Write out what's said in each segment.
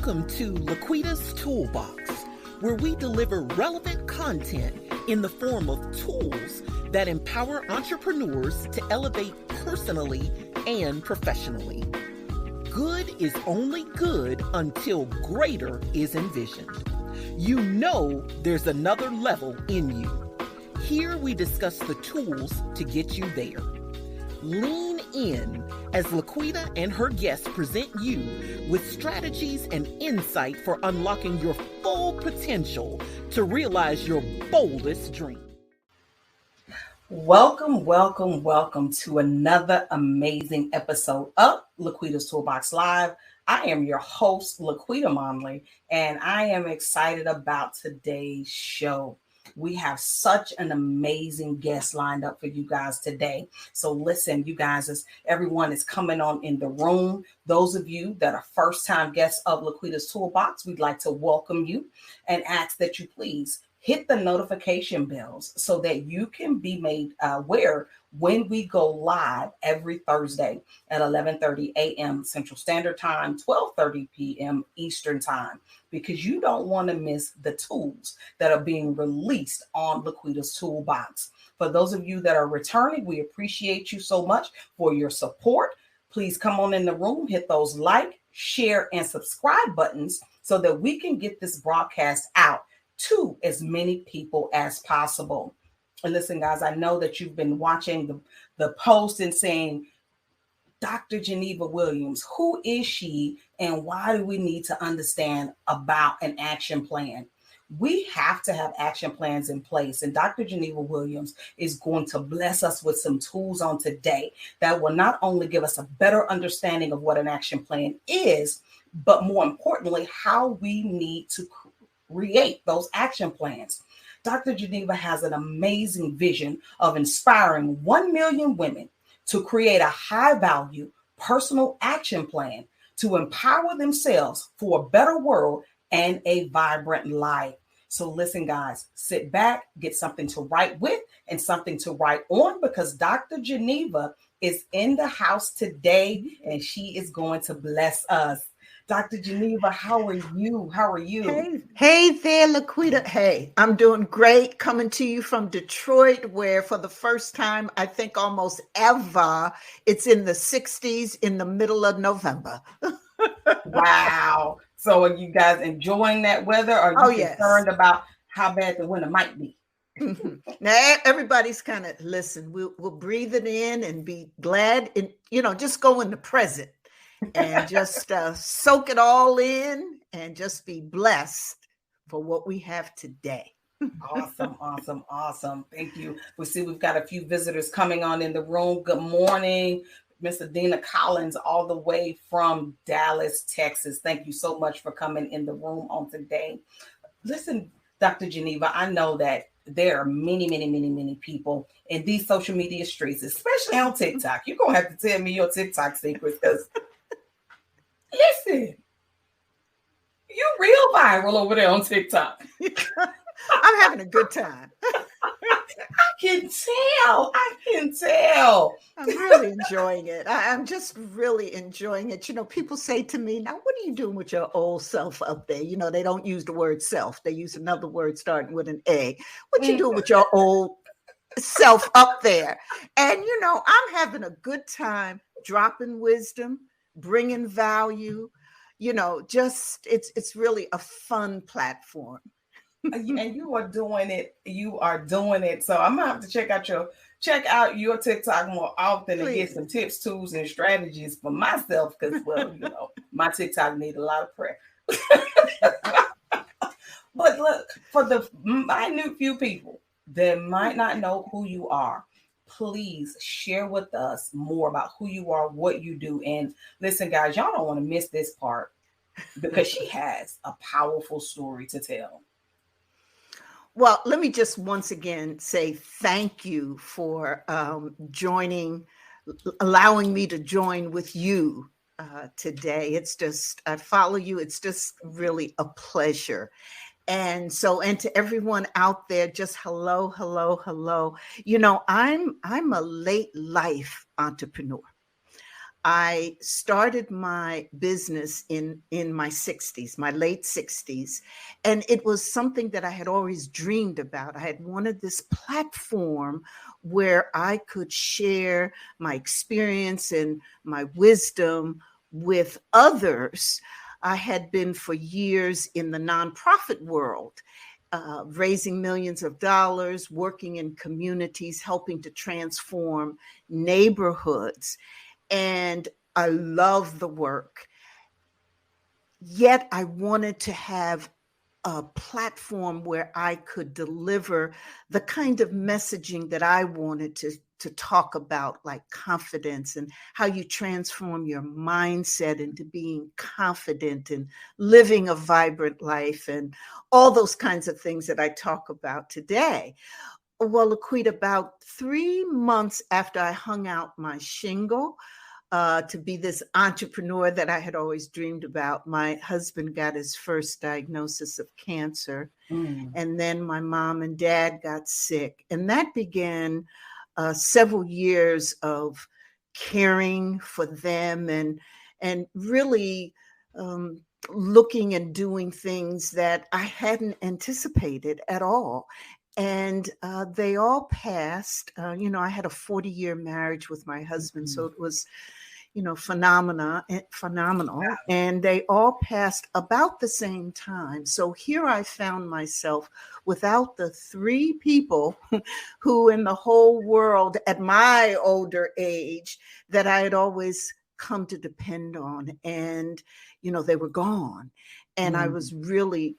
Welcome to LaQuita's Toolbox, where we deliver relevant content in the form of tools that empower entrepreneurs to elevate personally and professionally. Good is only good until greater is envisioned. You know there's another level in you. Here we discuss the tools to get you there. Lean in as LaQuita and her guests present you with strategies and insight for unlocking your full potential to realize your boldest dream. Welcome to another amazing episode of LaQuita's Toolbox Live. I am your host, LaQuita Monley, and I am excited about today's show. We have such an amazing guest lined up for you guys today. So listen, you guys, as everyone is coming on in the room, those of you that are first-time guests of LaQuita's Toolbox, we'd like to welcome you and ask that you please hit the notification bells so that you can be made aware when we go live every Thursday at 11:30 a.m. Central Standard Time, 12:30 p.m. Eastern Time, because you don't want to miss the tools that are being released on LaQuita's Toolbox. For those of you that are returning, we appreciate you so much for your support. Please come on in the room, hit those like, share, and subscribe buttons so that we can get this broadcast out to as many people as possible. And listen, guys, I know that you've been watching the post and saying, Dr. Geneva Williams, who is she and why do we need to understand about an action plan? We have to have action plans in place. And Dr. Geneva Williams is going to bless us with some tools on today that will not only give us a better understanding of what an action plan is, but more importantly, how we need to create those action plans. Dr. Geneva has an amazing vision of inspiring 1 million women to create a high-value personal action plan to empower themselves for a better world and a vibrant life. So listen, guys, sit back, get something to write with and something to write on, because Dr. Geneva is in the house today and she is going to bless us. Dr. Geneva, how are you? How are you? Hey there, LaQuita. Hey, I'm doing great. Coming to you from Detroit, where for the first time, I think almost ever, it's in the 60s in the middle of November. Wow. So are you guys enjoying that weather? Or are you concerned about how bad the winter might be? Now, everybody's kind of, listen, we'll breathe it in and be glad and, just go in the present. And just soak it all in and just be blessed for what we have today. Awesome. Thank you. We see we've got a few visitors coming on in the room. Good morning, Miss Adina Collins, all the way from Dallas, Texas. Thank you so much for coming in the room on today. Listen, Dr. Geneva, I know that there are many people in these social media streets, especially on TikTok. You're going to have to tell me your TikTok secrets, because listen, you real viral over there on TikTok. I'm having a good time. I can tell. I'm really enjoying it. I'm just really enjoying it. People say to me, now, what are you doing with your old self up there? They don't use the word self. They use another word starting with an A. What you doing with your old self up there? And, I'm having a good time dropping wisdom, bringing value, it's really a fun platform. And you are doing it. So I'm gonna have to check out your TikTok more often. Please. And get some tips, tools, and strategies for myself, because my TikTok needs a lot of prayer. But look, for the minute few people that might not know who you are, please share with us more about who you are, what you do. And listen, guys, y'all don't want to miss this part, because she has a powerful story to tell. Well, let me just once again say thank you for allowing me to join with you today. It's just, I follow you. It's just really a pleasure. And to everyone out there, just hello. I'm a late life entrepreneur. I started my business in my 60s, my late 60s, and it was something that I had always dreamed about. I had wanted this platform where I could share my experience and my wisdom with others. I had been for years in the nonprofit world, raising millions of dollars, working in communities, helping to transform neighborhoods. And I love the work. Yet I wanted to have a platform where I could deliver the kind of messaging that I wanted to talk about, like confidence and how you transform your mindset into being confident and living a vibrant life and all those kinds of things that I talk about today. Well, LaQuita, about 3 months after I hung out my shingle, to be this entrepreneur that I had always dreamed about, my husband got his first diagnosis of cancer. And then my mom and dad got sick. And that began several years of caring for them and really looking and doing things that I hadn't anticipated at all. And they all passed. I had a 40-year marriage with my husband, so it was, phenomenal. And they all passed about the same time. So here I found myself without the 3 people who in the whole world at my older age that I had always come to depend on. And, they were gone. And I was really,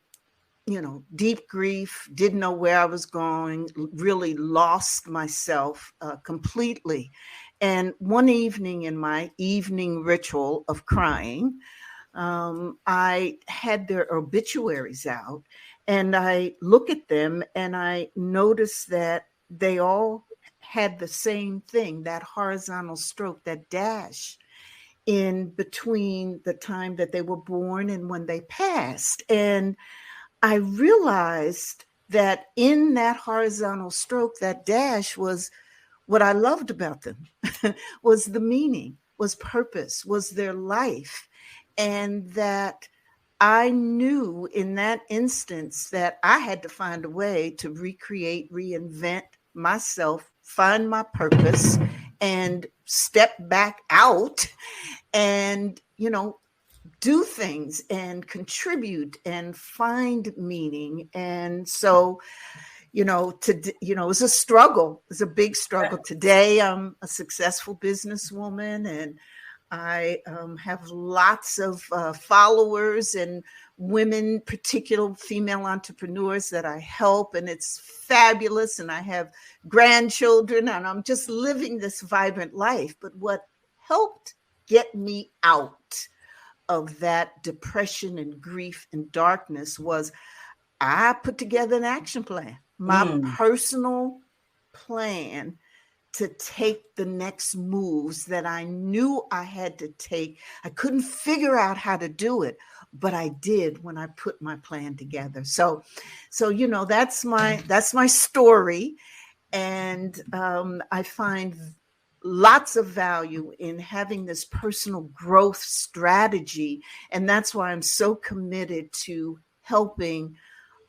deep grief, didn't know where I was going, really lost myself completely. And one evening in my evening ritual of crying, I had their obituaries out and I look at them and I notice that they all had the same thing, that horizontal stroke, that dash in between the time that they were born and when they passed. And I realized that in that horizontal stroke, that dash was what I loved about them, was the meaning, was purpose, was their life. And that I knew in that instance that I had to find a way to recreate, reinvent myself, find my purpose, and step back out and, do things and contribute and find meaning. And so, it was a struggle. It was a big struggle. Today, I'm a successful businesswoman and I have lots of followers and women, particular female entrepreneurs that I help, and it's fabulous. And I have grandchildren and I'm just living this vibrant life. But what helped get me out of that depression and grief and darkness was I put together an action plan, my personal plan to take the next moves that I knew I had to take. I couldn't figure out how to do it, but I did when I put my plan together. So that's my story. And I find lots of value in having this personal growth strategy. And that's why I'm so committed to helping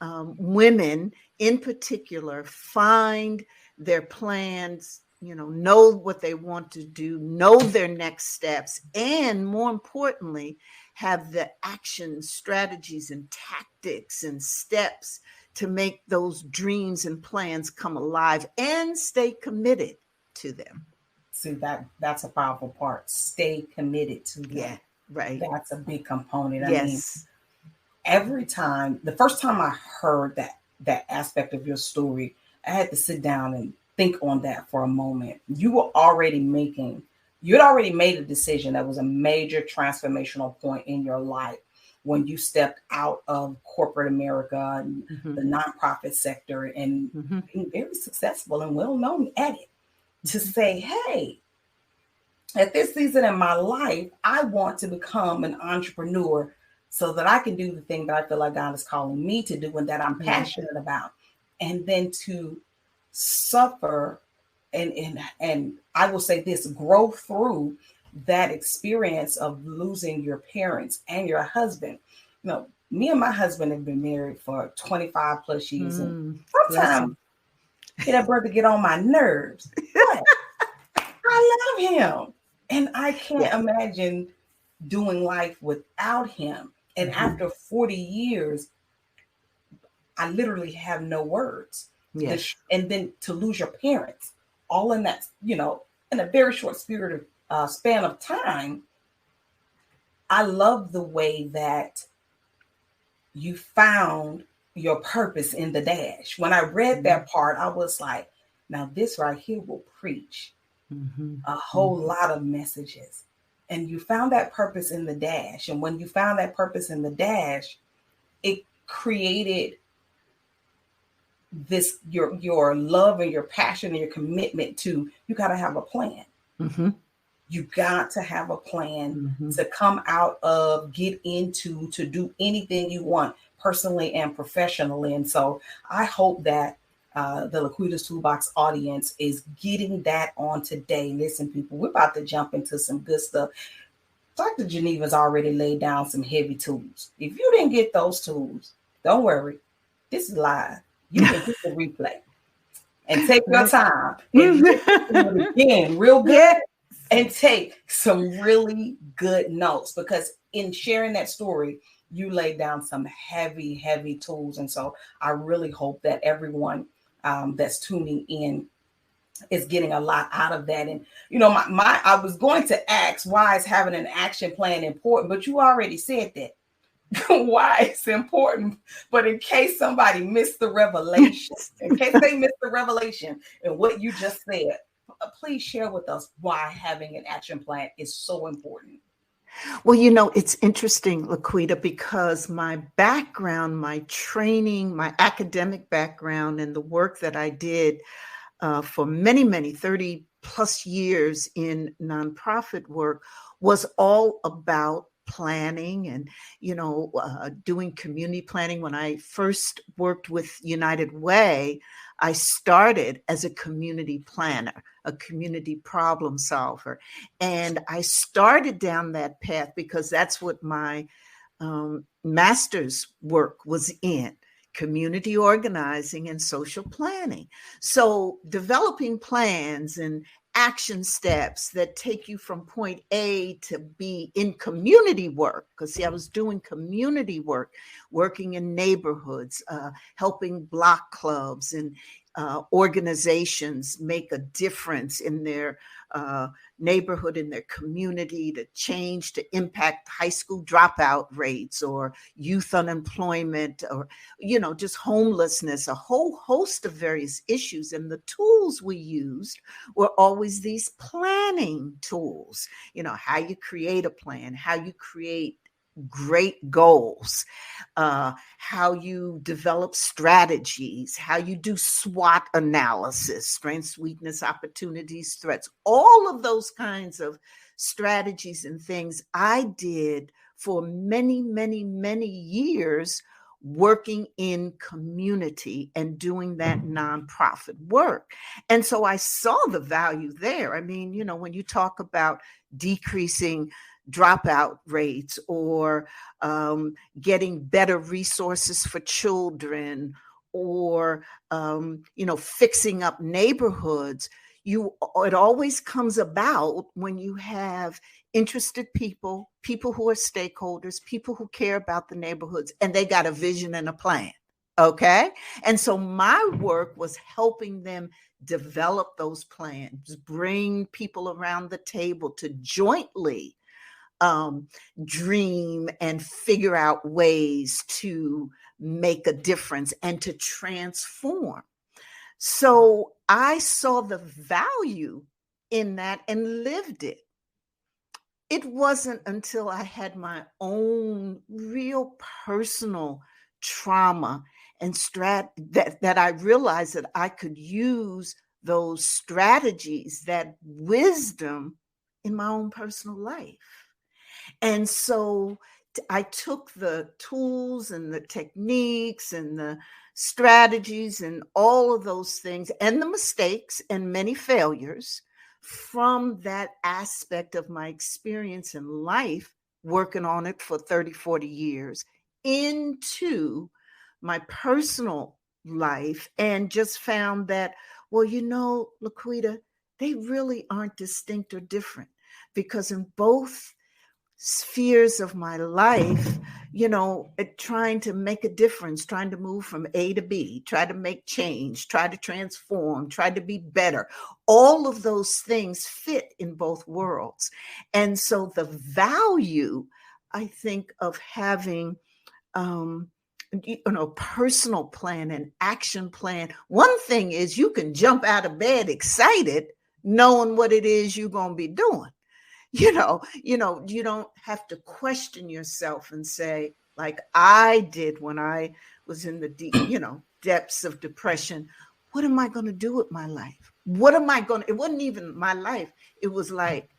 women in particular find their plans, know what they want to do, know their next steps, and more importantly, have the action strategies and tactics and steps to make those dreams and plans come alive and stay committed to them. See, that's a powerful part. Stay committed to them. Yeah, right. That's a big component. Yes. Every time, the first time I heard that aspect of your story, I had to sit down and think on that for a moment. You had already made a decision that was a major transformational point in your life when you stepped out of corporate America and the nonprofit sector and being very successful and well known at it. To say, hey, at this season in my life, I want to become an entrepreneur so that I can do the thing that I feel like God is calling me to do and that I'm passionate about. And then to suffer and I will say this, grow through that experience of losing your parents and your husband. Me and my husband have been married for 25 plus years. And sometimes that brother get on my nerves. But I love him. And I can't imagine doing life without him. And after 40 years, I literally have no words. Yes. And then to lose your parents, all in that, in a very short span of time. I love the way that you found your purpose in the dash. When I read that part, I was like, now this right here will preach a whole lot of messages. And you found that purpose in the dash. And when you found that purpose in the dash, it created this, your love and your passion and your commitment to, you got to have a plan. You got to have a plan to come out of, get into, to do anything you want personally and professionally. And so I hope that the LaQuita's Toolbox audience is getting that on today. Listen, people, we're about to jump into some good stuff. Dr. Geneva's already laid down some heavy tools. If you didn't get those tools, don't worry. This is live. You can get the replay and take your time and listen to it again real good and take some really good notes, because in sharing that story, you laid down some heavy, heavy tools. And so I really hope that everyone that's tuning in is getting a lot out of that. And, I was going to ask, why is having an action plan important? But you already said that. Why it's important. But in case somebody missed the revelation, in case they missed the revelation and what you just said, please share with us why having an action plan is so important. Well, it's interesting, LaQuita, because my background, my training, my academic background, and the work that I did for many 30 plus years in nonprofit work was all about planning and, doing community planning. When I first worked with United Way, I started as a community planner, a community problem solver. And I started down that path because that's what my master's work was in: community organizing and social planning. So developing plans and action steps that take you from point A to B in community work. Because I was doing community work, working in neighborhoods, helping block clubs and organizations make a difference in their neighborhood, in their community, to change, to impact high school dropout rates or youth unemployment, or, just homelessness, a whole host of various issues. And the tools we used were always these planning tools, how you create a plan, how you create great goals, how you develop strategies, how you do SWOT analysis, strengths, weakness, opportunities, threats, all of those kinds of strategies and things I did for many years, working in community and doing that nonprofit work. And so I saw the value there. I mean, when you talk about decreasing dropout rates or getting better resources for children, or fixing up neighborhoods, it always comes about when you have interested people who are stakeholders, people who care about the neighborhoods, and they got a vision and a plan. Okay. And so my work was helping them develop those plans, bring people around the table to jointly dream and figure out ways to make a difference and to transform. So I saw the value in that and lived it. It wasn't until I had my own real personal trauma and that I realized that I could use those strategies, that wisdom, in my own personal life. And so I took the tools and the techniques and the strategies and all of those things and the mistakes and many failures from that aspect of my experience in life, working on it for 30, 40 years, into my personal life, and just found that, well, LaQuita, they really aren't distinct or different, because in both spheres of my life, trying to make a difference, trying to move from A to B, try to make change, try to transform, try to be better. All of those things fit in both worlds. And so the value, I think, of having personal plan and action plan. One thing is you can jump out of bed excited, knowing what it is you're going to be doing. You don't have to question yourself and say, like I did when I was in the deep, depths of depression. What am I going to do with my life? It wasn't even my life. It was like,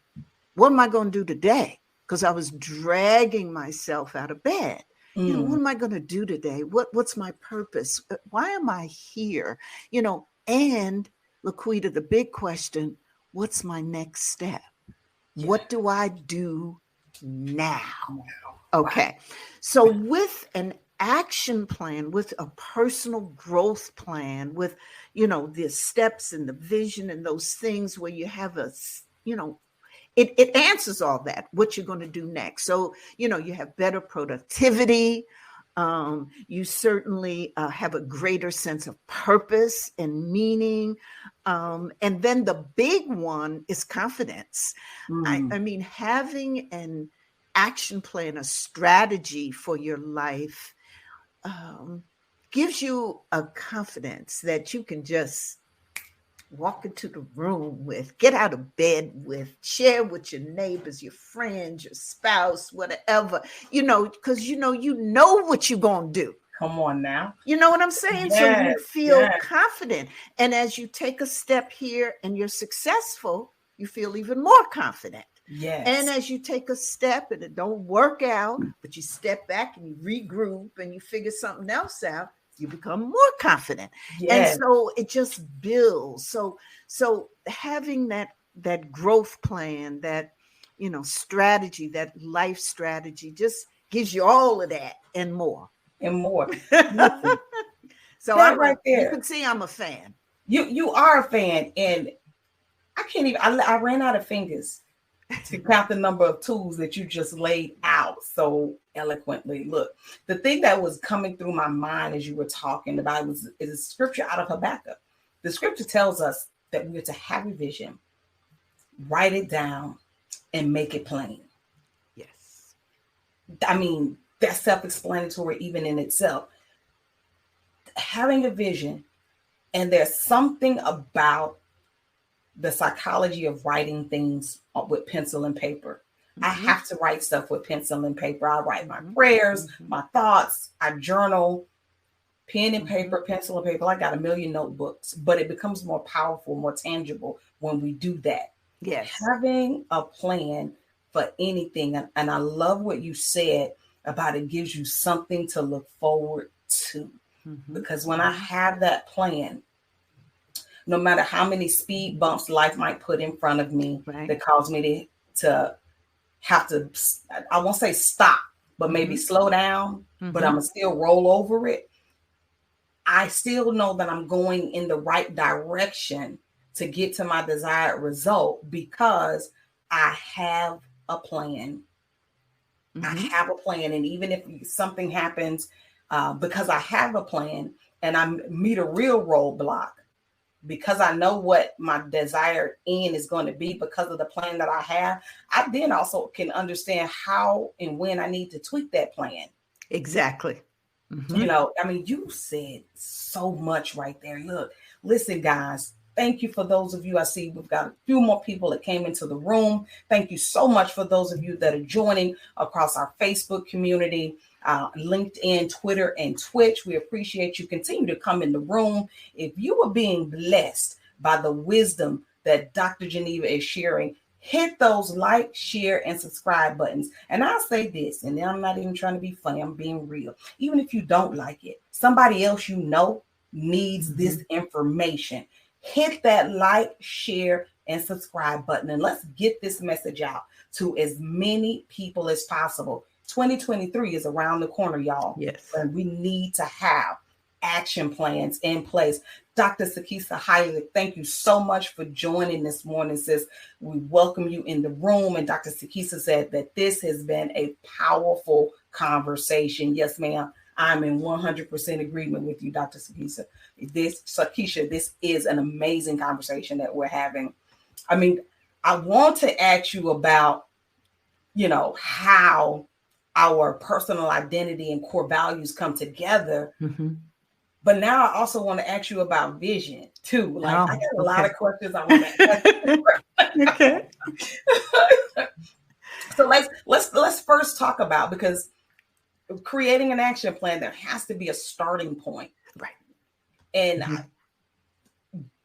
what am I going to do today? Because I was dragging myself out of bed. What am I going to do today? What's my purpose? Why am I here? And LaQuita, the big question, what's my next step? Yeah. What do I do now? Okay. So with an action plan, with a personal growth plan, with, the steps and the vision and those things where you have it answers all that, what you're going to do next. So, you have better productivity. You certainly have a greater sense of purpose and meaning. And then the big one is confidence. I mean, having an action plan, a strategy for your life, gives you a confidence that you can just walk into the room with, get out of bed with, share with your neighbors, your friends, your spouse, whatever, because you know what you're going to do. Come on now. You know what I'm saying? Yes, so you feel confident. And as you take a step here and you're successful, you feel even more confident. Yes. And as you take a step and it don't work out, but you step back and you regroup and you figure something else out, you become more confident. Yes. And so it just builds. So having that growth plan, that, strategy, that life strategy, just gives you all of that and more. And more. So I'm right there. You can see I'm a fan. You are a fan. And I can't even, I ran out of fingers to count the number of tools that you just laid out so eloquently. Look, the thing that was coming through my mind as you were talking about is a scripture out of Habakkuk. The scripture tells us that we're to have a vision, write it down, and make it plain. Yes. I mean, that's self-explanatory even in itself. Having a vision, and there's something about the psychology of writing things with pencil and paper. I have to write stuff with pencil and paper. I write my prayers, my thoughts. I journal, pen and paper, pencil and paper. I got a million notebooks, but it becomes more powerful, more tangible when we do that. Yes. Having a plan for anything. And I love what you said about it gives you something to look forward to. Because when I have that plan, no matter how many speed bumps life might put in front of me that cause me to have to, I won't say stop, but maybe slow down, but I'm gonna still roll over it. I still know that I'm going in the right direction to get to my desired result because I have a plan. I have a plan. And even if something happens, because I have a plan and I meet a real roadblock, because I know what my desired end is going to be because of the plan that I have, I then also can understand how and when I need to tweak that plan. Exactly. I mean, you said so much right there. Look, listen, guys, thank you for those of you. I see we've got a few more people that came into the room. Thank you so much for those of you that are joining across our Facebook community, LinkedIn, Twitter, and Twitch. We appreciate you. Continue to come in the room. If you are being blessed by the wisdom that Dr. Geneva is sharing, hit those like, share, and subscribe buttons. And I'll say this, and I'm not even trying to be funny. I'm being real. Even if you don't like it, somebody else needs this information. Hit that like, share, and subscribe button. And let's get this message out to as many people as possible. 2023 is around the corner, y'all. Yes. And we need to have action plans in place. Dr. Sakisa Heilig, thank you so much for joining this morning, sis. We welcome you in the room. And Dr. Sakisa said that this has been a powerful conversation. Yes, ma'am. I'm in 100% agreement with you, Dr. Sakisa. This is an amazing conversation that we're having. I mean, I want to ask you about, how our personal identity and core values come together. Mm-hmm. But now I also want to ask you about vision too. I got a lot of questions I want to ask. Okay. So let's first talk about, because creating an action plan, there has to be a starting point. Right. And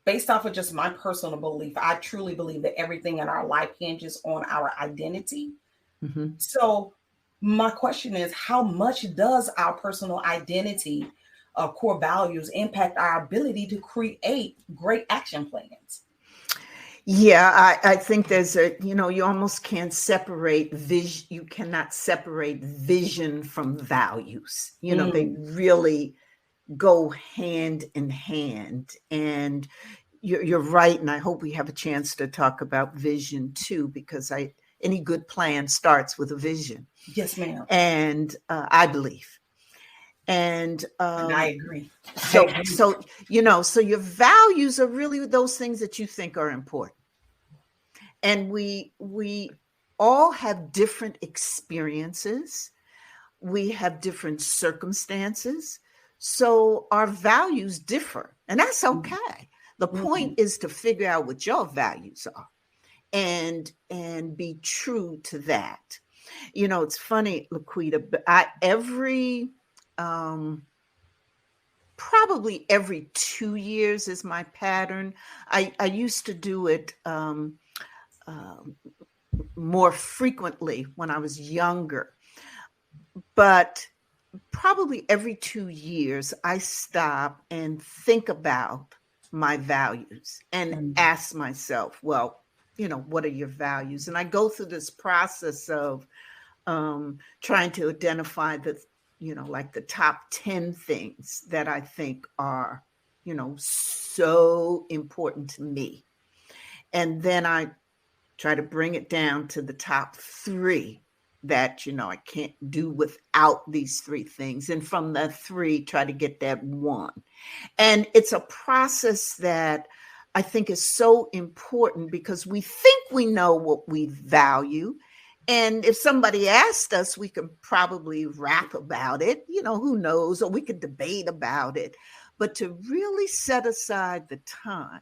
based off of just my personal belief, I truly believe that everything in our life hinges on our identity. Mm-hmm. So my question is, how much does our personal identity, core values, impact our ability to create great action plans? Yeah, I think there's you almost can't separate vision. You cannot separate vision from values. They really go hand in hand. And you're right. And I hope we have a chance to talk about vision too, because any good plan starts with a vision. Yes, ma'am. And I believe. And I agree. So your values are really those things that you think are important. And we all have different experiences. We have different circumstances. So our values differ, and that's okay. The point is to figure out what your values are and be true to that. It's funny, LaQuita, but probably every 2 years is my pattern. I used to do it more frequently when I was younger, but probably every 2 years I stop and think about my values and ask myself, well, what are your values? And I go through this process of trying to identify like the top 10 things that I think are, so important to me. And then I try to bring it down to the top 3 that, I can't do without these 3 things. And from the 3, try to get that 1. And it's a process that I think is so important, because we think we know what we value. And if somebody asked us, we could probably rap about it, who knows, or we could debate about it. But to really set aside the time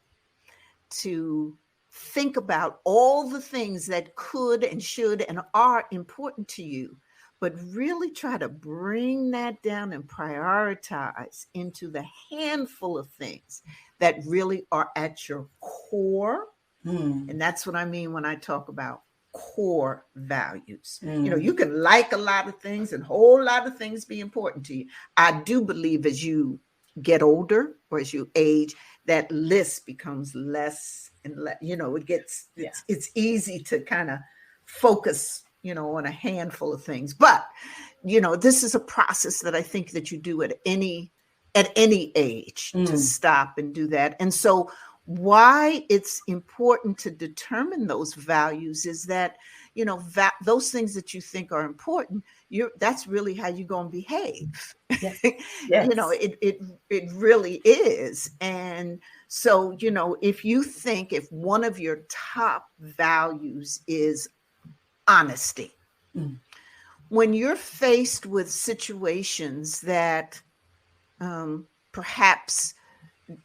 to think about all the things that could and should and are important to you, but really try to bring that down and prioritize into the handful of things that really are at your core. And that's what I mean when I talk about core values. You can like a lot of things and a whole lot of things be important to you. I do believe as you get older or as you age, that list becomes less and less, it's easy to kind of focus, on a handful of things. But, this is a process that I think that you do at any age to stop and do that. And so why it's important to determine those values is that, those things that you think are important, that's really how you're going to behave. Yes. Yes. It really is. And so, if one of your top values is honesty, when you're faced with situations that perhaps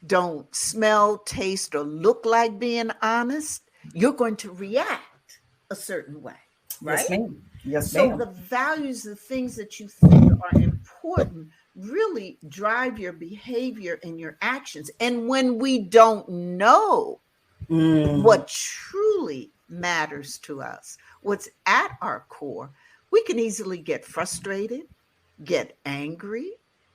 don't smell, taste, or look like being honest, you're going to react a certain way, right? Yes, ma'am. Yes, so ma'am. The values, the things that you think are important, really drive your behavior and your actions. And when we don't know what truly matters to us, what's at our core, we can easily get frustrated, get angry,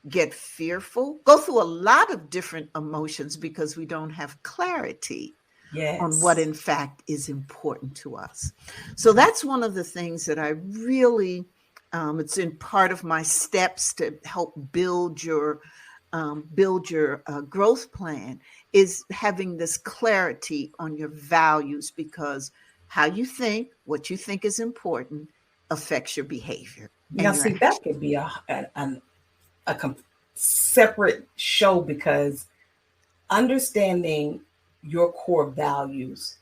get fearful, go through a lot of different emotions because we don't have clarity on what in fact is important to us. So that's one of the things that I really, it's in part of my steps to help build your growth plan, is having this clarity on your values, because how you think, what you think is important, affects your behavior. Now, see, that could be a separate show, because understanding your core values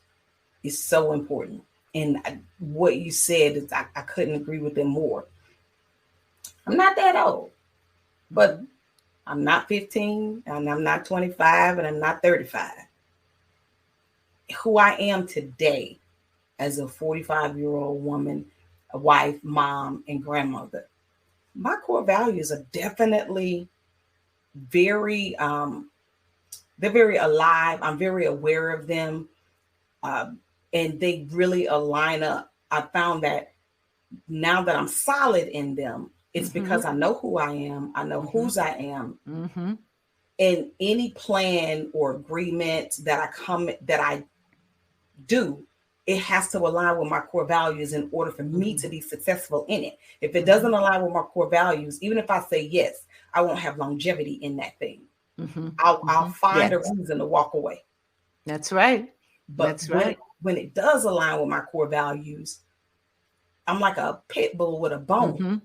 is so important. And what you said is, I couldn't agree with them more. I'm not that old, but I'm not 15, and I'm not 25, and I'm not 35. Who I am today as a 45-year-old woman, a wife, mom, and grandmother, my core values are definitely very, they're very alive. I'm very aware of them. And they really align up. I found that now that I'm solid in them, it's because I know who I am. I know whose I am. And any plan or agreement that I do, it has to align with my core values in order for me to be successful in it. If it doesn't align with my core values, even if I say yes, I won't have longevity in that thing. I'll find a reason to walk away. That's right. But that's right. When it does align with my core values, I'm like a pit bull with a bone.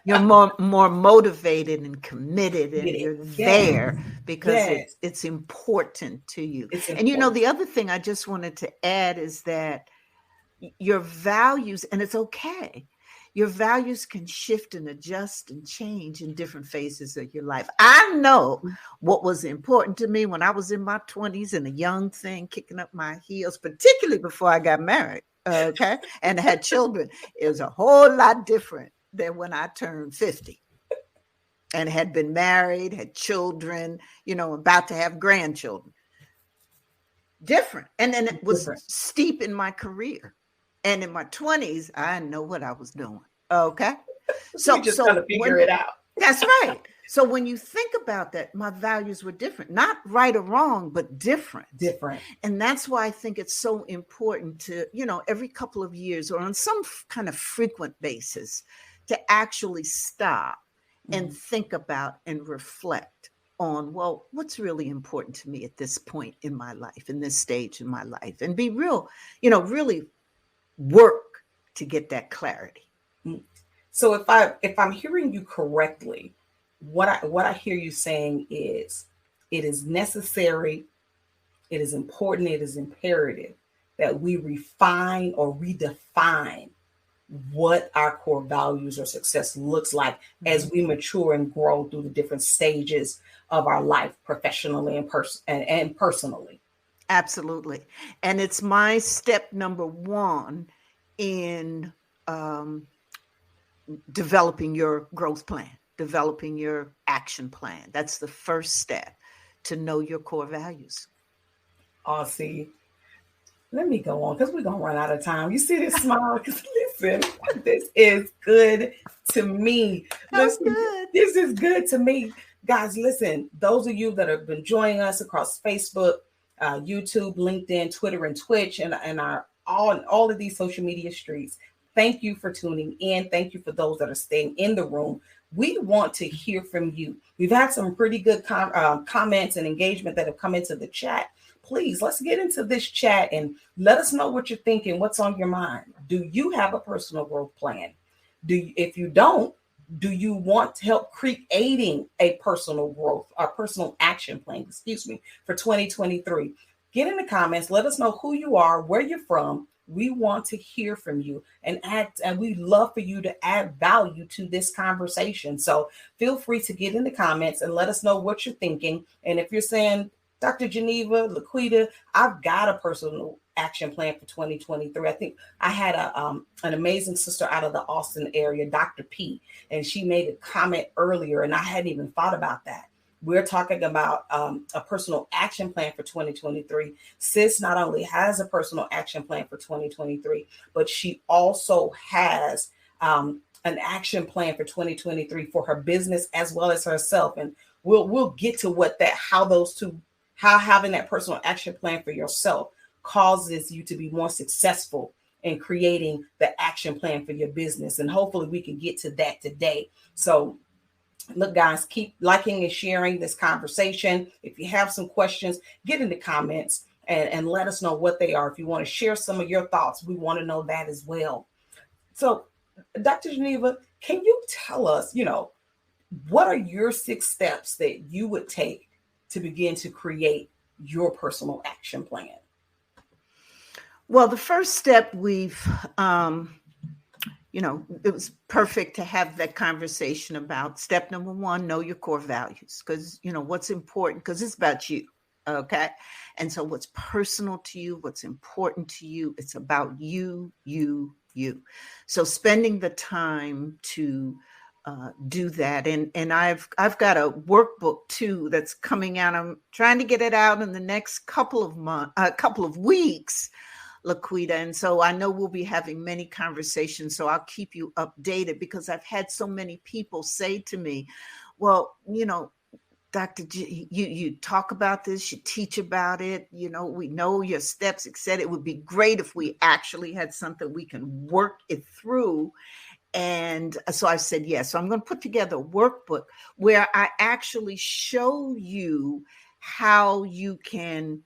You're more motivated and committed, and you're there because it's important to you. And you know, the other thing I just wanted to add is that your values, and it's okay, your values can shift and adjust and change in different phases of your life. I know what was important to me when I was in my 20s and a young thing kicking up my heels, particularly before I got married, okay, and had children. It was a whole lot different than when I turned 50 and had been married, had children, you know, about to have grandchildren. Different. And then it was steep in my career. And in my 20s, I know what I was doing. Okay. So just trying to figure it out. That's right. So when you think about that, my values were different, not right or wrong, but different. And that's why I think it's so important to, you know, every couple of years or on some kind of frequent basis to actually stop and think about and reflect on, well, what's really important to me at this point in my life, in this stage in my life, and be real, you know, really work to get that clarity. So if I'm hearing you correctly, what I hear you saying is, it is necessary, it is important, it is imperative that we refine or redefine what our core values or success looks like as we mature and grow through the different stages of our life, professionally and personally. Absolutely. And it's my step number one in developing your growth plan, developing your action plan. That's the first step, to know your core values. Oh, see, let me go on, because we're going to run out of time. You see this smile? Because listen, this is good to me. Listen, this is good to me. Guys, listen, those of you that have been joining us across Facebook, YouTube, LinkedIn, Twitter, and Twitch, and our all of these social media streets, thank you for tuning in. Thank you for those that are staying in the room. We want to hear from you. We've had some pretty good comments and engagement that have come into the chat. Please, let's get into this chat and let us know what you're thinking, what's on your mind. Do you have a personal growth plan? If you don't, do you want help creating a personal growth or personal action plan, for 2023? Get in the comments. Let us know who you are, where you're from. We want to hear from you and we'd love for you to add value to this conversation. So feel free to get in the comments and let us know what you're thinking. And if you're saying, Dr. Geneva, LaQuita, I've got a personal action plan for 2023. I think I had an amazing sister out of the Austin area, Dr. P, and she made a comment earlier, and I hadn't even thought about that. We're talking about a personal action plan for 2023. Sis not only has a personal action plan for 2023, but she also has an action plan for 2023 for her business as well as herself. And we'll get to how those two how having that personal action plan for yourself causes you to be more successful in creating the action plan for your business. And hopefully we can get to that today. So look, guys, keep liking and sharing this conversation. If you have some questions, get in the comments and let us know what they are. If you want to share some of your thoughts, we want to know that as well. So, Dr. Geneva, can you tell us, what are your 6 steps that you would take to begin to create your personal action plan? Well, the first step it was perfect to have that conversation about step number 1, know your core values, because, what's important, because it's about you. Okay. And so what's personal to you, what's important to you, it's about you. So spending the time to do that. And I've got a workbook too that's coming out. I'm trying to get it out in the next couple of weeks, LaQuita. And so I know we'll be having many conversations. So I'll keep you updated, because I've had so many people say to me, well, Dr. G, you talk about this, you teach about it, we know your steps, etc. It would be great if we actually had something we can work it through. And so I said, yes. So I'm going to put together a workbook where I actually show you how you can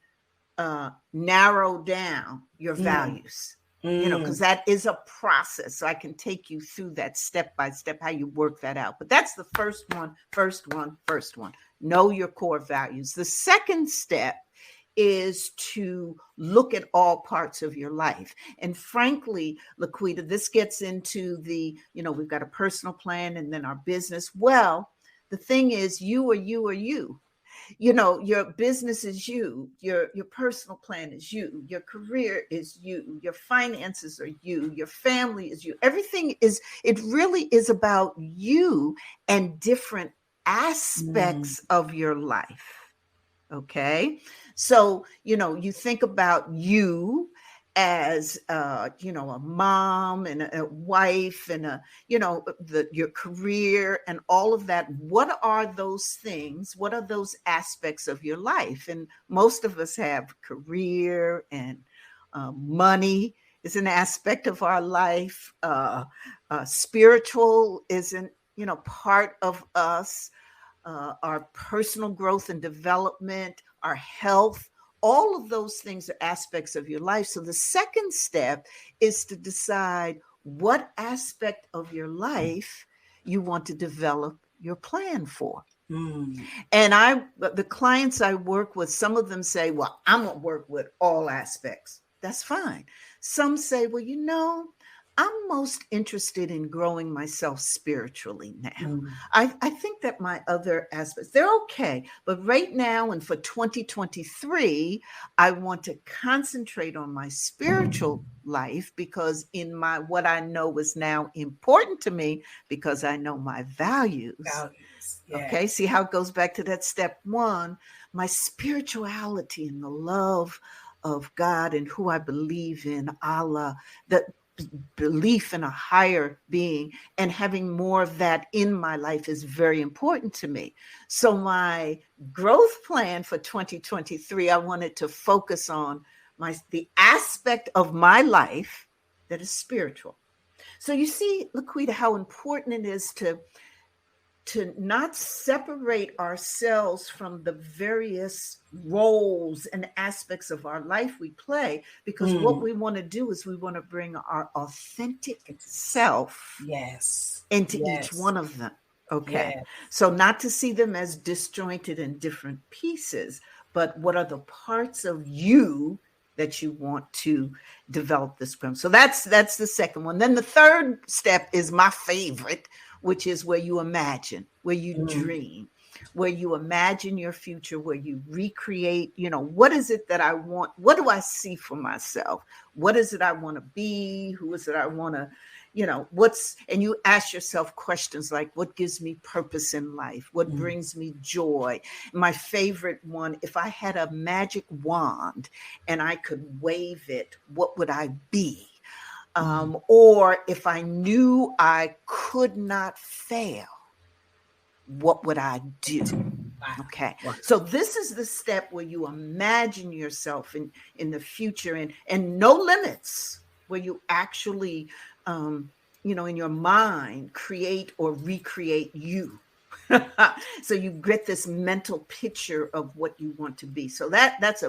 narrow down your values, because that is a process. So I can take you through that step by step, how you work that out. But that's the first one. Know your core values. The second step is to look at all parts of your life. And frankly, LaQuita, this gets into we've got a personal plan and then our business. Well, the thing is, you are you. Your business is you, your personal plan is you, your career is you, your finances are you, your family is you. It really is about you and different aspects of your life. Okay. So, you think about you as, a mom and a wife and your career and all of that. What are those things? What are those aspects of your life? And most of us have career, and money is an aspect of our life. Spiritual isn't, part of us. Our personal growth and development, our health, all of those things are aspects of your life. So the second step is to decide what aspect of your life you want to develop your plan for. And the clients I work with, some of them say, well, I'm going to work with all aspects. That's fine. Some say, well, I'm most interested in growing myself spiritually now. I think that my other aspects, they're okay. But right now and for 2023, I want to concentrate on my spiritual life, because in what I know is now important to me, because I know my values. Yes. Okay. See how it goes back to that step 1, my spirituality and the love of God and who I believe in, Allah, that belief in a higher being, and having more of that in my life is very important to me. So my growth plan for 2023, I wanted to focus on the aspect of my life that is spiritual. So you see, LaQuita, how important it is to not separate ourselves from the various roles and aspects of our life we play, because what we want to do is we want to bring our authentic self into each one of them. Okay. Yes. So not to see them as disjointed in different pieces, but what are the parts of you that you want to develop this from? So that's the second one. Then the third step is my favorite, which is where you imagine, where you dream, where you imagine your future, where you recreate, what is it that I want? What do I see for myself? What is it I want to be? Who is it I want to, and you ask yourself questions like, what gives me purpose in life? What brings me joy? My favorite one, if I had a magic wand and I could wave it, what would I be? Or if I knew I could not fail, what would I do? Wow. Okay. Wow. So this is the step where you imagine yourself in the future and no limits, where you actually, in your mind, create or recreate you. So you get this mental picture of what you want to be. So that's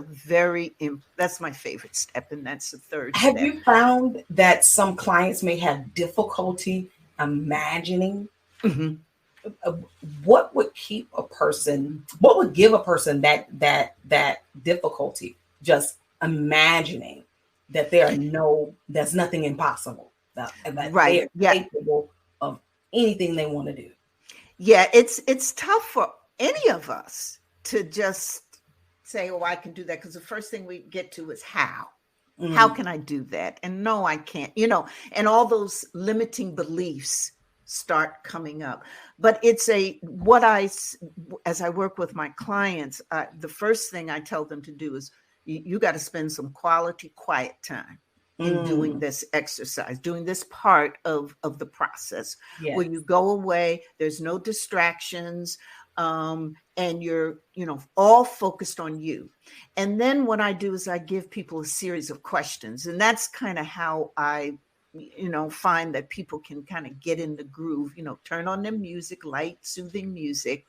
my favorite step. And that's the third step. Have you found that some clients may have difficulty imagining? Mm-hmm. What would give a person that difficulty, just imagining that there's nothing impossible, that Right. they're capable of anything they want to do? Yeah, it's tough for any of us to just say, oh, I can do that, because the first thing we get to is how. How can I do that? And no, I can't, and all those limiting beliefs start coming up. But as I work with my clients, the first thing I tell them to do is you got to spend some quality, quiet time in doing this exercise, doing this part of the process, where you go away, there's no distractions, and you're, all focused on you. And then what I do is I give people a series of questions. And that's kind of how I find that people can kind of get in the groove, turn on their music, light, soothing music,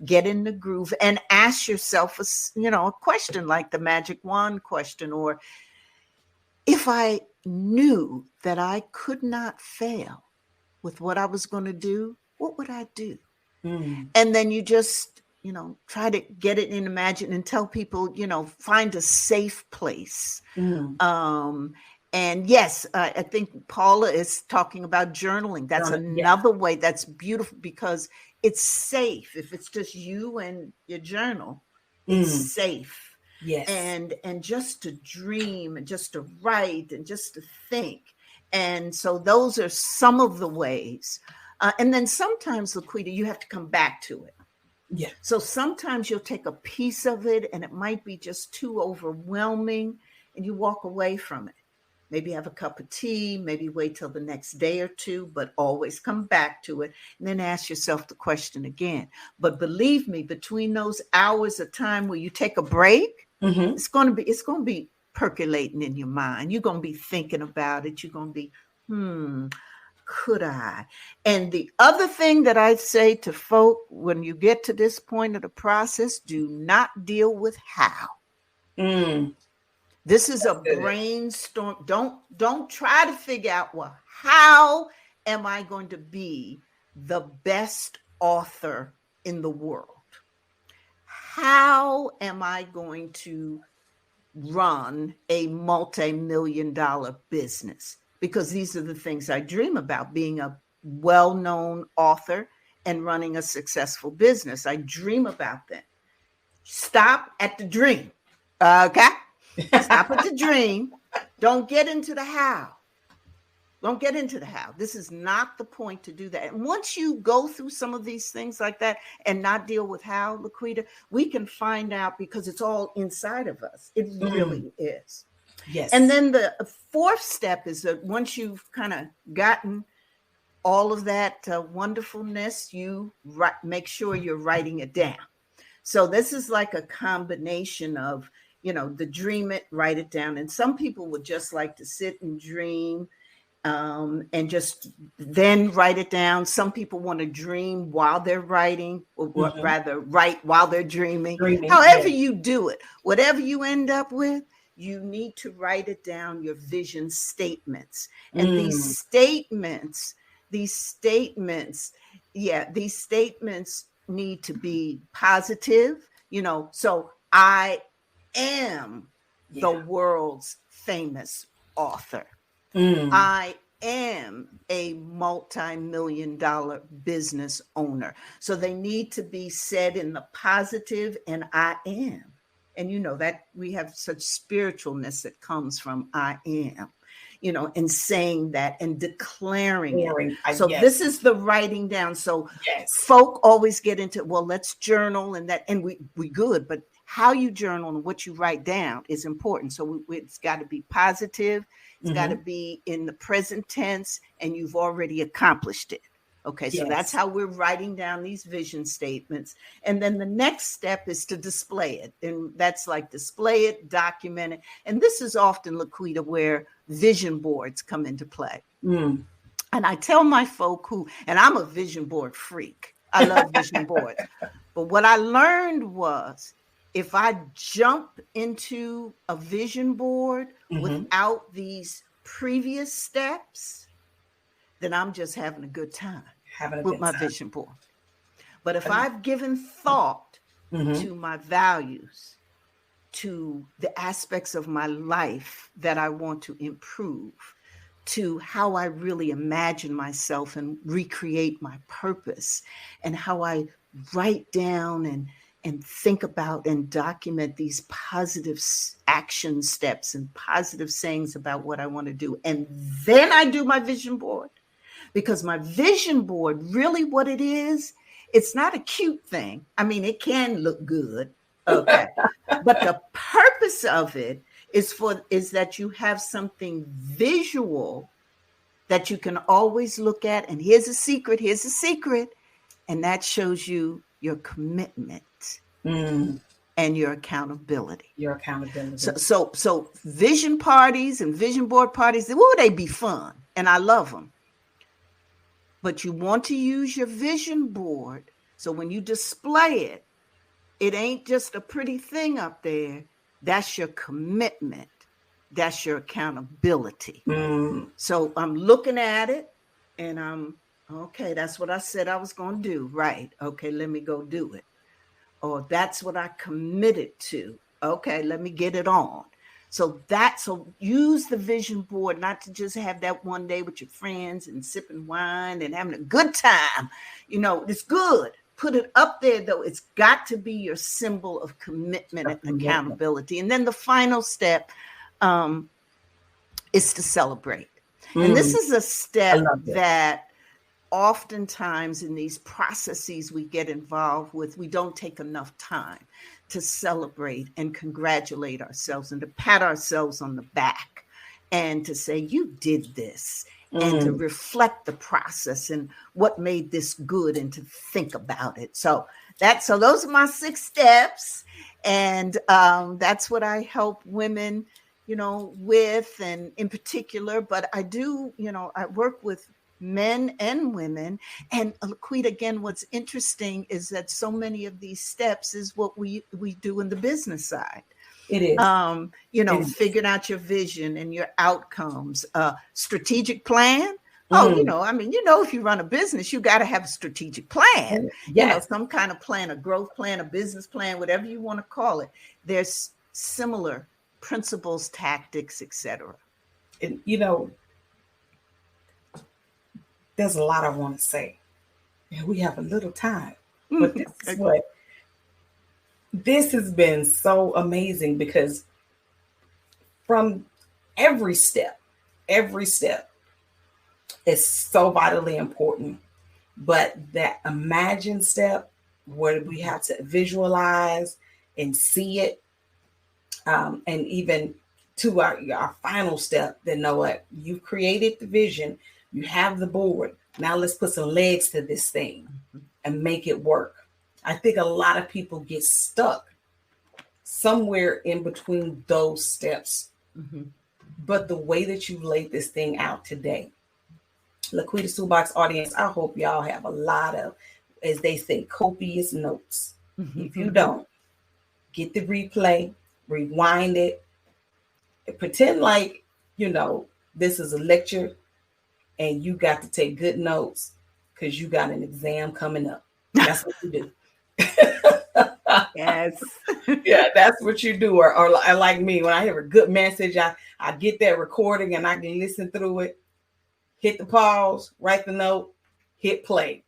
get in the groove and ask yourself a question like the magic wand question, or if I knew that I could not fail with what I was going to do, what would I do? And then you just, try to get it in imagine and tell people, find a safe place. And yes, I think Paula is talking about journaling. That's another way that's beautiful, because it's safe. If it's just you and your journal, it's safe. Yes. And just to dream and just to write and just to think. And so those are some of the ways. And then sometimes, LaQuita, you have to come back to it. Yeah. So sometimes you'll take a piece of it and it might be just too overwhelming and you walk away from it. Maybe have a cup of tea, maybe wait till the next day or two, but always come back to it and then ask yourself the question again. But believe me, between those hours of time where you take a break, it's going to be percolating in your mind. You're going to be thinking about it. You're going to be, could I? And the other thing that I say to folk, when you get to this point of the process, do not deal with how. This is a brainstorm. Don't try to figure out, well, how am I going to be the best author in the world? How am I going to run a multi-million-dollar business? Because these are the things I dream about, being a well-known author and running a successful business. I dream about them. Stop at the dream. Okay? Stop at the dream. Don't get into the how. Don't get into the how. This is not the point to do that. And once you go through some of these things like that and not deal with how, LaQuita, we can find out, because it's all inside of us. It really is. Yes. And then the fourth step is that once you've kind of gotten all of that wonderfulness, you make sure you're writing it down. So this is like a combination of, the dream it, write it down. And some people would just like to sit and dream and just then write it down. Some people want to dream while they're writing, or rather write while they're dreaming. However you do it, whatever you end up with, you need to write it down, your vision statements. And these statements need to be positive, so I am the world's famous author. I am a multi-million-dollar business owner. So they need to be said in the positive, and I am. And that we have such spiritualness that comes from I am, and saying that and declaring it. So this is the writing down. So folk always get into, well, let's journal and we good, but how you journal and what you write down is important. So it's got to be positive. It's got to be in the present tense, and you've already accomplished it. Okay, so that's how we're writing down these vision statements. And then the next step is to display it. And that's like display it, document it. And this is often, LaQuita, where vision boards come into play. And I tell my folk and I'm a vision board freak. I love vision boards. But what I learned was if I jump into a vision board without these previous steps, then I'm just having a good time with my vision board. But if I've given thought to my values, to the aspects of my life that I want to improve, to how I really imagine myself and recreate my purpose, and how I write down and think about and document these positive action steps and positive sayings about what I want to do. And then I do my vision board. Because my vision board, really what it is, it's not a cute thing. I mean, it can look good. Okay. But the purpose of it is that you have something visual that you can always look at. And here's a secret. And that shows you your commitment and your accountability. So vision parties and vision board parties, they be fun. And I love them. But you want to use your vision board. So when you display it, it ain't just a pretty thing up there. That's your commitment. That's your accountability. So I'm looking at it and okay, that's what I said I was going to do. Right. Okay, let me go do it. Or that's what I committed to. Okay, let me get it on. So use the vision board, not to just have that one day with your friends and sipping wine and having a good time. It's good. Put it up there, though. It's got to be your symbol of commitment and accountability. And then the final step is to celebrate. And this is a step that oftentimes in these processes we get involved with, we don't take enough time to celebrate and congratulate ourselves and to pat ourselves on the back and to say, you did this, and to reflect the process and what made this good and to think about it. So those are my 6 steps. And that's what I help women, with, and in particular, but I do, I work with men and women. And LaQuita, again, what's interesting is that so many of these steps is what we do in the business side. It is. Figuring out your vision and your outcomes, strategic plan. If you run a business, you got to have a strategic plan. Some kind of plan, a growth plan, a business plan, whatever you want to call it. There's similar principles, tactics, etc. And, there's a lot I want to say. And we have a little time. But this has been so amazing, because from every step is so vitally important. But that imagine step, where we have to visualize and see it, and even to our final step, then know what? You've created the vision. You have the board. Now let's put some legs to this thing and make it work. I think a lot of people get stuck somewhere in between those steps. But the way that you've laid this thing out today, LaQuita's Toolbox audience, I hope y'all have a lot of, as they say, copious notes. If you don't, get the replay, rewind it, and pretend like, this is a lecture and you got to take good notes because you got an exam coming up. That's what you do. Yes. Yeah, that's what you do. Or like me, when I hear a good message, I get that recording and I can listen through it, hit the pause, write the note, hit play.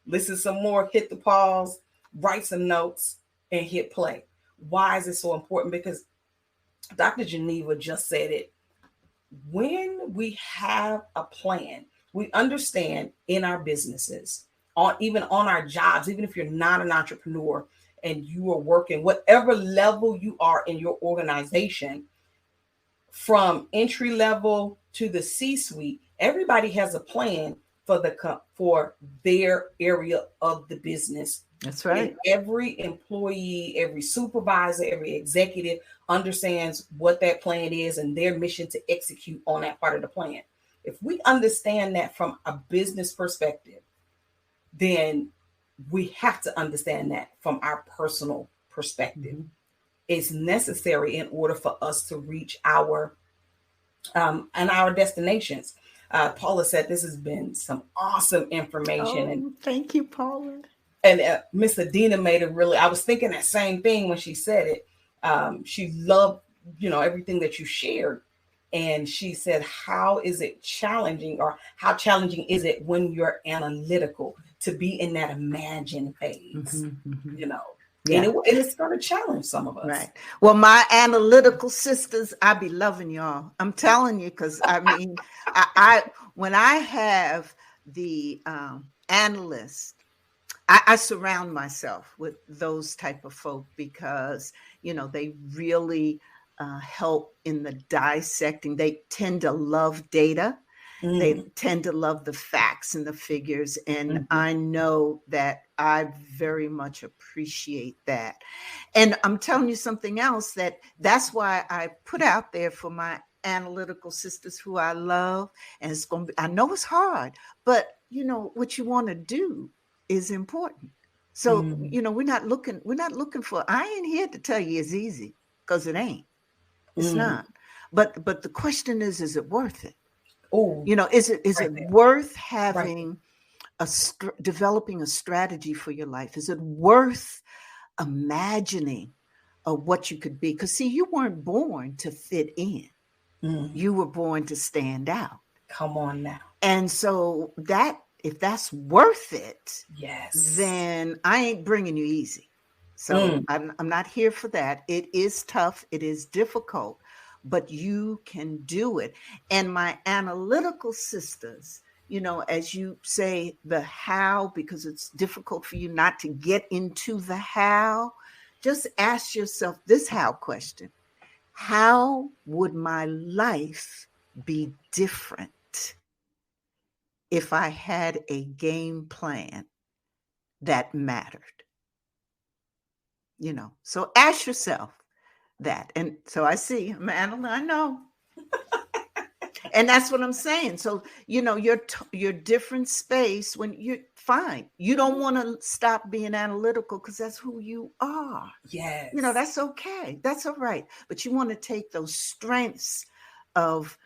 Listen some more, hit the pause, write some notes, and hit play. Why is it so important? Because Dr. Geneva just said it. When we have a plan, we understand in our businesses, even on our jobs, even if you're not an entrepreneur and you are working, whatever level you are in your organization, from entry level to the C-suite, everybody has a plan for their area of the business. That's right. And every employee, every supervisor, every executive understands what that plan is and their mission to execute on that part of the plan. If we understand that from a business perspective, then we have to understand that from our personal perspective. Mm-hmm. It's necessary in order for us to reach our destinations. Paula said this has been some awesome information. And thank you, Paula. And Miss Adina made it really, I was thinking that same thing when she said it. She loved, everything that you shared. And she said, how is it challenging, or how challenging is it when you're analytical to be in that imagine phase, mm-hmm, mm-hmm. Yeah. And it's going to challenge some of us. Right. Well, my analytical sisters, I be loving y'all. I'm telling you, because I when I have the analyst, I surround myself with those type of folk because, they really help in the dissecting. They tend to love data. Mm. They tend to love the facts and the figures. And mm-hmm. I know that I very much appreciate that. And I'm telling you something else, that's why I put out there for my analytical sisters who I love. And it's going to be, I know it's hard, but what you want to do is important. So, we're not looking for, I ain't here to tell you it's easy, because it ain't. It's not. But the question is it worth it? Oh, is it worth having developing a strategy for your life? Is it worth imagining what you could be? Because see, you weren't born to fit in. You were born to stand out. Come on now. And so if that's worth it, yes, then I ain't bringing you easy. So I'm not here for that. It is tough. It is difficult, but you can do it. And my analytical sisters, as you say, the how, because it's difficult for you not to get into the how, just ask yourself this how question. How would my life be different if I had a game plan that mattered? So ask yourself that. And so I see, I know. And that's what I'm saying. So, your different space, when you're fine, you don't want to stop being analytical because that's who you are. Yes. That's okay. That's all right. But you want to take those strengths of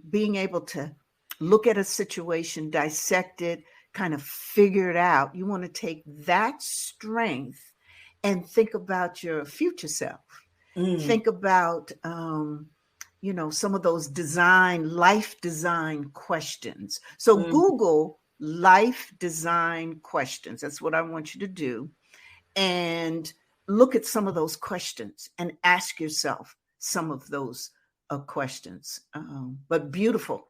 being able to look at a situation, dissect it, kind of figure it out. You want to take that strength and think about your future self. Think about, some of those life design questions. So Google life design questions. That's what I want you to do. And look at some of those questions and ask yourself some of those questions. But beautiful.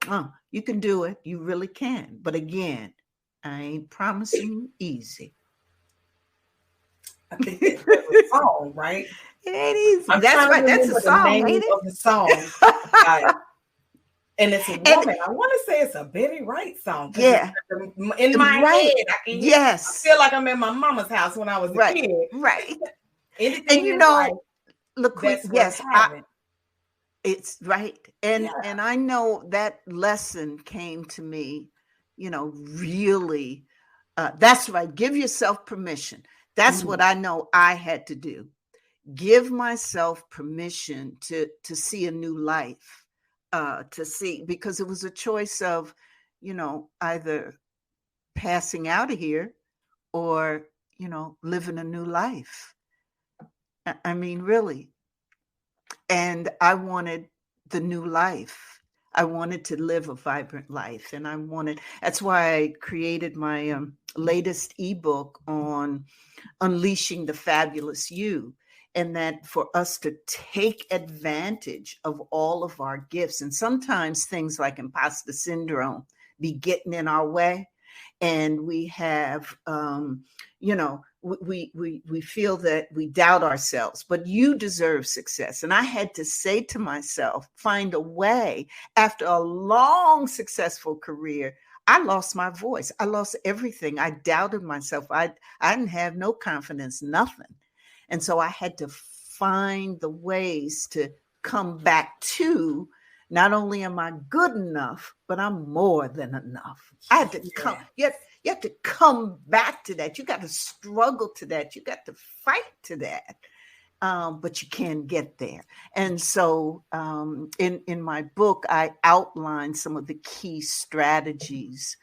You can do it. You really can. But again, I ain't promising you easy. I think that's a song, right? It ain't easy. That's right. That's a song, ain't it? Of the song. And it's a woman. I want to say it's a Betty Wright song. Yeah. In my head. I feel like I'm in my mama's house when I was a kid. Right. And LaQuita's, yes. It's right. And I know that lesson came to me, really. That's right. Give yourself permission. That's what I know I had to do. Give myself permission to see a new life, because it was a choice of, either passing out of here or, living a new life. I mean, really. And I wanted the new life. I wanted to live a vibrant life. And that's why I created my latest ebook on unleashing the fabulous you. And that for us to take advantage of all of our gifts. And sometimes things like imposter syndrome be getting in our way. And we have, we feel that we doubt ourselves, but you deserve success. And I had to say to myself, find a way after a long, successful career. I lost my voice. I lost everything. I doubted myself. I didn't have no confidence, nothing. And so I had to find the ways to come back to, not only am I good enough, but I'm more than enough. I had to come. You have to come back to that. You got to struggle to that. You got to fight to that. But you can get there. And so in my book, I outline some of the key strategies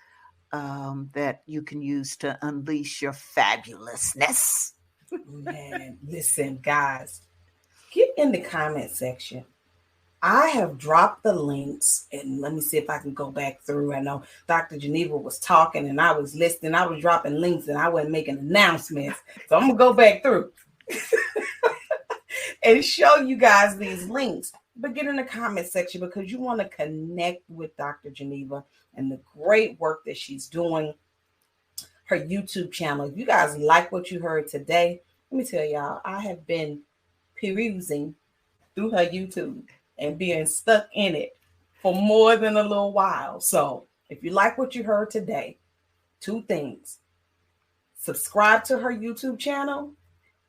that you can use to unleash your fabulousness. Man, listen, guys, get in the comment section. I have dropped the links, and let me see if I can go back through. I know Dr. Geneva was talking and I was listening. I was dropping links and I wasn't making announcements. So I'm going to go back through and show you guys these links. But get in the comment section because you want to connect with Dr. Geneva and the great work that she's doing. Her YouTube channel. If you guys like what you heard today, let me tell y'all, I have been perusing through her YouTube and being stuck in it for more than a little while. So if you like what you heard today, 2 things. Subscribe to her YouTube channel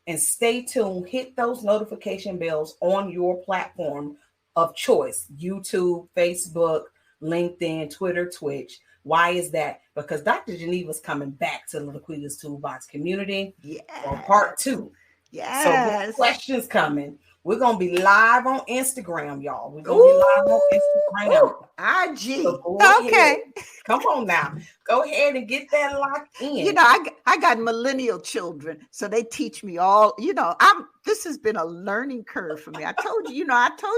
and stay tuned. Hit those notification bells on your platform of choice. YouTube, Facebook, LinkedIn, Twitter, Twitch. Why is that? Because Dr. Geneva's coming back to the LaQuita's Toolbox community for part 2. Yes. So the questions coming. We're going to be live on Instagram, y'all. We're going to be live on Instagram. IG. So okay. Come on now. Go ahead and get that locked in. You know, I got millennial children, so they teach me all, this has been a learning curve for me. I told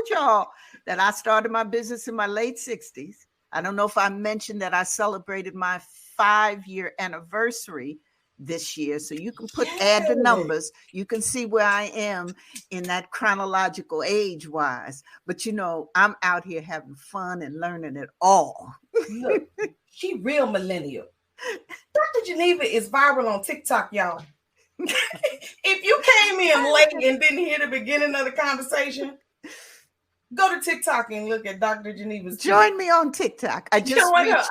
y'all that I started my business in my late 60s. I don't know if I mentioned that I celebrated my 5-year anniversary this year. So you can add the numbers. You can see where I am in that chronological age wise. But I'm out here having fun and learning it all. Look, she real millennial. Dr. Geneva is viral on TikTok, y'all. If you came in late and didn't hear the beginning of the conversation, go to TikTok and look at Dr. Geneva's. Join me on TikTok. I just reached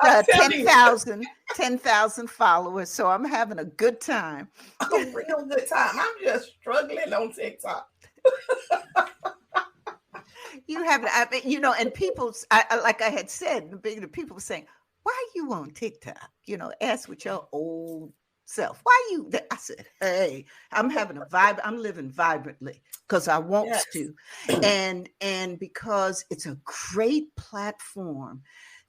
10,000 followers, so I'm having a good time. A real good time. I'm just struggling on TikTok. You have, and people, like I had said, the people were saying, "Why are you on TikTok?" Ask with your old self. Why you? I said, "Hey, I'm having a vibe. I'm living vibrantly because I want to, and because it's a great platform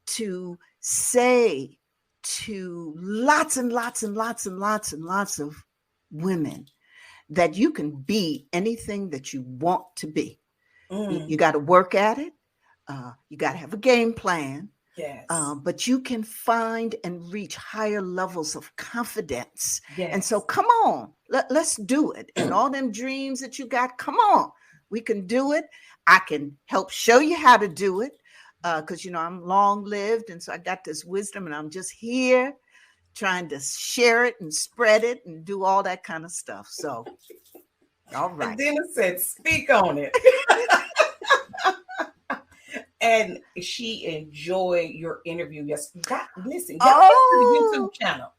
to say to lots and lots and lots and lots and lots of women that you can be anything that you want to be. You got to work at it. You got to have a game plan. Yes. But you can find and reach higher levels of confidence. Yes. And so come on, let's do it. And all them dreams that you got, come on, we can do it. I can help show you how to do it. Because, I'm long lived. And so I got this wisdom and I'm just here trying to share it and spread it and do all that kind of stuff. So, all right. And Dina said, speak on it. And she enjoyed your interview. Yes. Listen, y'all to the YouTube channel.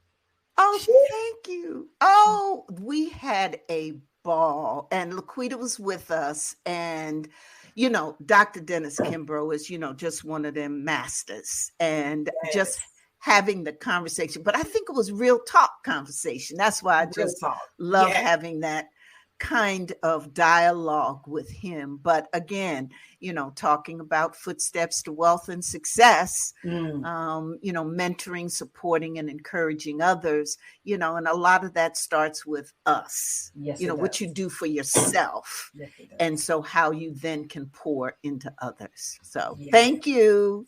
Oh, thank you. Oh, we had a ball and LaQuita was with us. And, Dr. Dennis Kimbrough is, just one of them masters and just having the conversation. But I think it was real talk conversation. That's why I just love having that kind of dialogue with him. But again, talking about footsteps to wealth and success, mentoring, supporting and encouraging others, and a lot of that starts with us, what you do for yourself. Yes, and so how you then can pour into others. So thank you.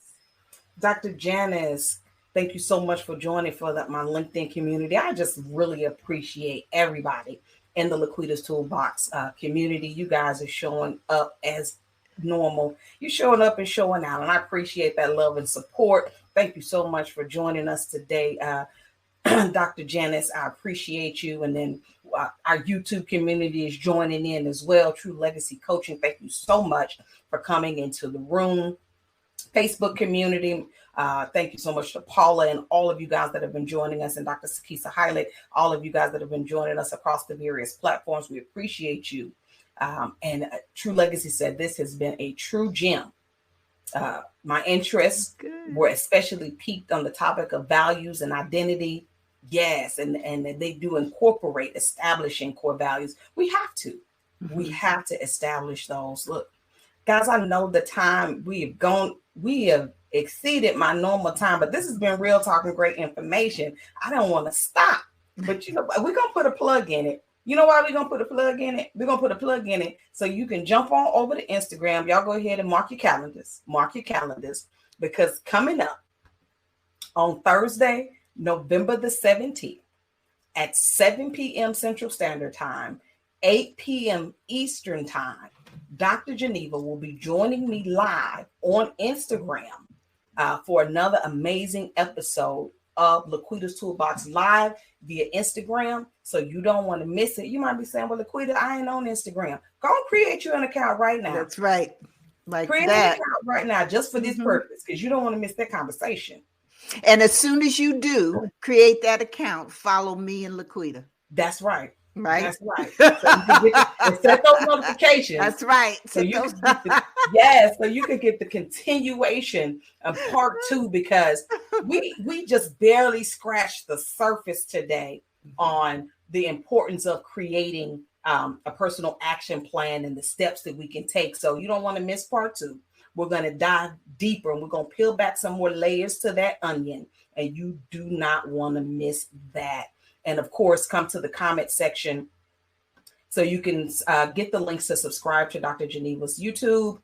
Dr. Janice, thank you so much for joining my LinkedIn community. I just really appreciate everybody in the LaQuita's Toolbox community. You guys are showing up as normal. You're showing up and showing out, and I appreciate that love and support. Thank you so much for joining us today, Dr. Janice. I appreciate you. And then our YouTube community is joining in as well. True Legacy Coaching. Thank you so much for coming into the room. Facebook community, Thank you so much to Paula and all of you guys that have been joining us, and Dr. Sakisa Hylett, all of you guys that have been joining us across the various platforms. We appreciate you. And True Legacy said this has been a true gem. My interests were especially piqued on the topic of values and identity. Yes, and they do incorporate establishing core values. We have to. We have to establish those. Look, guys, I know the time we have exceeded my normal time, but this has been real talk and great information. I don't want to stop, but we're going to put a plug in it. You know why we're going to put a plug in it? We're going to put a plug in it so you can jump on over to Instagram. Y'all go ahead and mark your calendars, because coming up on Thursday, November the 17th at 7 p.m. Central Standard Time, 8 p.m. Eastern Time, Dr. Geneva will be joining me live on Instagram for another amazing episode of LaQuita's Toolbox live via Instagram. So you don't want to miss it. You might be saying, well, LaQuita, I ain't on Instagram. Go and create you an account right now. That's right. Create an account right now just for this purpose, because you don't want to miss that conversation. And as soon as you do create that account, follow me and LaQuita. That's right. Right. That's right. So you can set those notifications. That's right. So you can get the continuation of part 2, because we just barely scratched the surface today on the importance of creating a personal action plan and the steps that we can take. So you don't want to miss part 2. We're going to dive deeper, and we're going to peel back some more layers to that onion, and you do not want to miss that. And of course, come to the comment section so you can get the links to subscribe to Dr. Geneva's YouTube,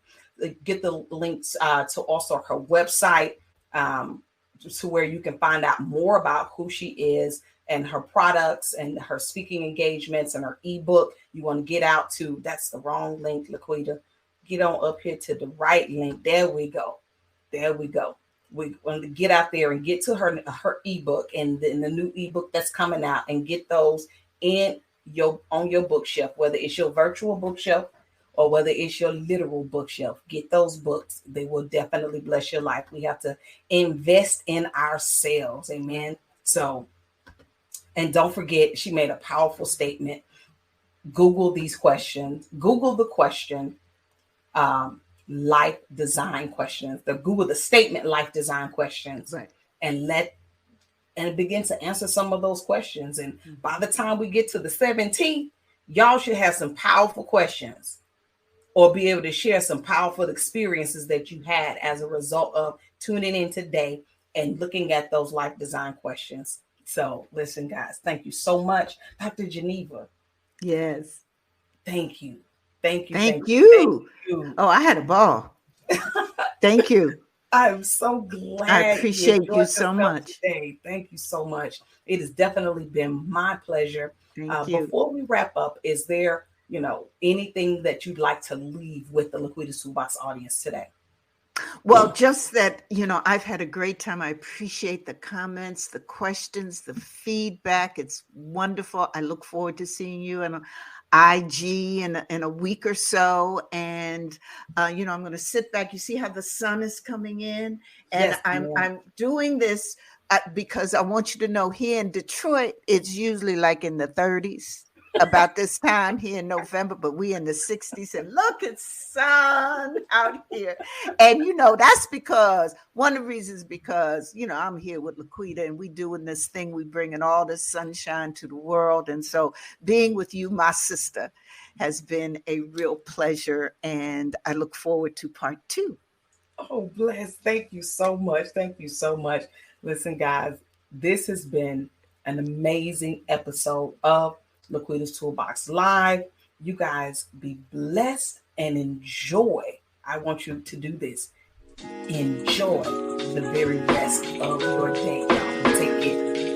get the links to also her website, to where you can find out more about who she is and her products and her speaking engagements and her ebook. You want to get out to, that's the wrong link, LaQuita. Get on up here to the right link. There we go. We want to get out there and get to her ebook and the new ebook that's coming out, and get those on your bookshelf, whether it's your virtual bookshelf or whether it's your literal bookshelf. Get those books. They will definitely bless your life. We have to invest in ourselves. Amen. So, and don't forget, she made a powerful statement. Google these questions. Google the question, life design questions. Google the statement life design questions, right, and begin to answer some of those questions. And by the time we get to the 17th, y'all should have some powerful questions, or be able to share some powerful experiences that you had as a result of tuning in today and looking at those life design questions. So listen, guys, thank you so much. Dr. Geneva. Yes. Thank you. Thank you. Oh, I had a ball. Thank you. I'm so glad. I appreciate you so much. Today. Thank you so much. It has definitely been my pleasure. Thank you. Before we wrap up, is there, anything that you'd like to leave with the LaQuita's Toolbox audience today? Well, just that, I've had a great time. I appreciate the comments, the questions, the feedback. It's wonderful. I look forward to seeing you in IG in a week or so. And, I'm going to sit back. You see how the sun is coming in? And yes, I'm doing this because I want you to know, here in Detroit, it's usually like in the 30s. About this time here in November, but we in the 60s, and look, it's sun out here. And, that's because one of the reasons, because, I'm here with LaQuita and we doing this thing. We bringing all this sunshine to the world. And so being with you, my sister, has been a real pleasure. And I look forward to part 2. Oh, bless. Thank you so much. Thank you so much. Listen, guys, this has been an amazing episode of LaQuita's Toolbox Live. You guys be blessed and enjoy. I want you to do this. Enjoy the very rest of your day. Take care.